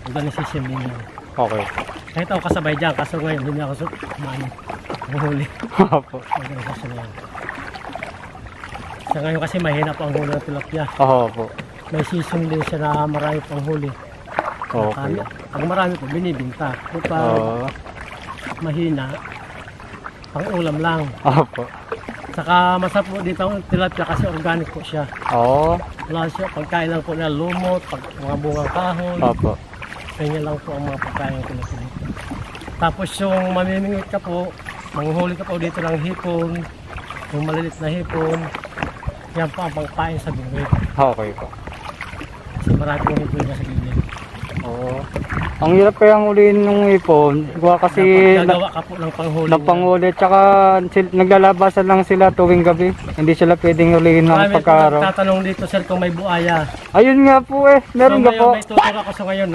organisasyon din yan. Okay. Kahit ako kasabay dyan, kaso ngayon hindi ako mahuli. Opo. Organisasyon na yan. Sa ngayon kasi mahina pa ang huli ng tilapia. Opo. May season din siya na marami pang huli. Okay. Pag marami po, binibinta. Kung mahina, pang ulam lang. Opo. Saka masarap po dito ang tilapia kasi organic po siya. Oo. Wala siya, pagkain lang po na lumot, mga bungang kahoy. Opo. Kanya lang po ang mga pagkain ng tilapia dito. Tapos yung mamimingwit ka po, manguhuli ka po dito ng hipon, yung malilit na hipon, yan po ang pangkain sa bingwit. Okay po. Kasi marami pong hipon na sa gilid. Oo. Ang hirap kayang ulihin ng ipon. Gawa kasi Gagawa ka po ng panghuli. ng panghuli. Tsaka naglalabasan lang sila tuwing gabi. Hindi sila pwedeng ulihin ng Marami po pagkaaraw. nagtatanong dito sir kung may buaya. Ayun nga po eh. Meron So, nga ngayon, po. may tuturo ako sa ngayon.